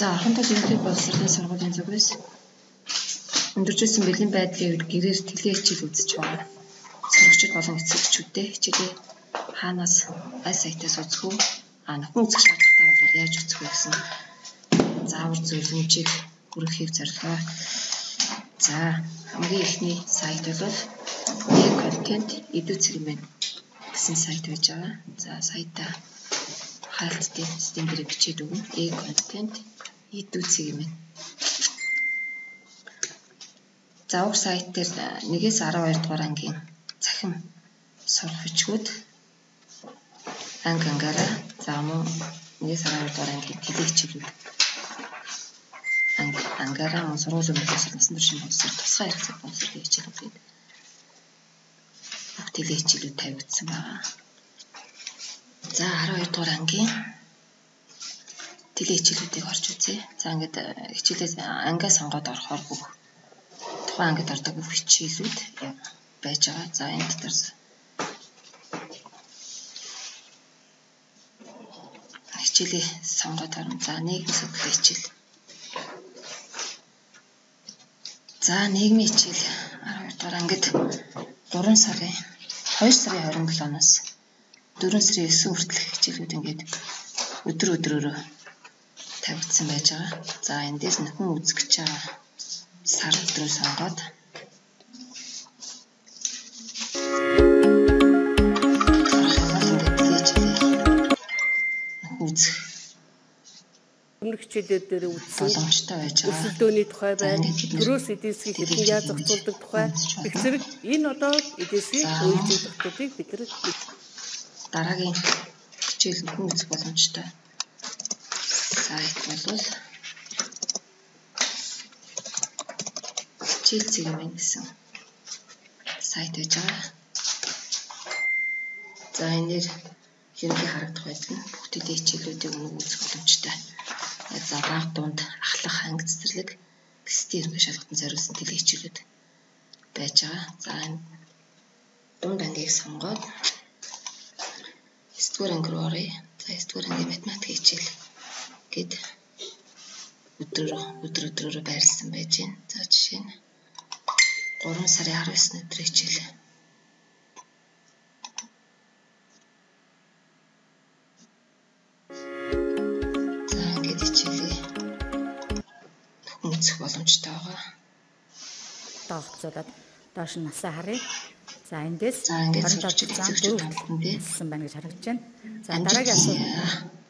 За 17 жилийн боловсролын сургуулийн зүгээс өндөржүүлсэн бэлгийн байдлын үед гэрээр тэлээ хичээл үзэж байгаа. Сурагчид болон эцэгчүүдтэй хичээлээ хаанаас аль сайтаас үзэх үү? Нөхөн үзэх шаардлагатай бол яаж үзэх вэ гэсэн заавар зөвлөмжийг хүргэхийг зорилгоо. За хамгийн ихний сайт бол e-content edu.cgmn гэсэн сайт байж байгаа. За сайтаа хайлттай систем дээр бичээд өгнө. e-content edu.cgmn. За уг сайт дээр 1-ээс 12 дугаар ангийн цахим сурах бичгүүд анги ангаараа за мөн 1-ээс 12 дугаар ангийн тэлээ хичээлүүд ангаараа мөн сургуулийн боловсрол насан туршийн боловсрол тусгай харилцааг боловсролын хичээлүүд бүх тэлээ хичээлүүд тавигдсан байна. За 12 дугаар ангийн тэлээ хичээлүүдийг орж үзье. За ингээд хичээлээс ангиа сонгоод орохоор бүх тухайн ангид ордог бүх хичээлүүд байж байгаа. За энэ дотор хичээлээ сонгоод орно. За нийгмийн судлалын хичээл. За нийгмийн хичээл 12 дугаар ангид 2 сарын 27-оноос 4 сарын 9 хүртэлх хичээлүүд ингээд өдөр өдрөөрөө тавигдсан байж байгаа. За эндээс нөхөн үзэгч байгаа сар өдрөө сонгоод үзэх хичээлүүд дээр үзсэн боломжтой байж байгаа. Өсөлтөөний тухай байна. Төрөөс эдийн засгийг хэрхэн яаж зохицуулдаг тухай их зэрэг энэ одоо эдийн засгийн үйлчилгээ тогтоодыг бид дараагийн хичээл нөхөн үзэх боломжтой сайт бол хичээл.cgmn гэсэн сайт байж байгаа. За энээр хэрэг харагдах байсан бүх тэлээ хичээлүүдийг мөн үзэх боломжтой. За баг дунд ахлах анги цэцэрлэг гэстэй ерөнхий шалгалтанд зориулсан тэлээ хичээлүүд байж байгаа. За энэ дунд ангийг сонгоод 9-р анги руу оръё. За 9-р ангийн математик хичээл гэд өдрөөрөө байрласан байж байна. За жишээ нь 3 сарын 19 өдрийн хичээл. За ингээд хичээлээ үзэх боломжтой байгаа. тогтцоод доош нь насаа харъя. За эндээс 27 хичээл эзэгчүүд хамтдээ байна гэж харагдаж байна. За дараагийн асуулт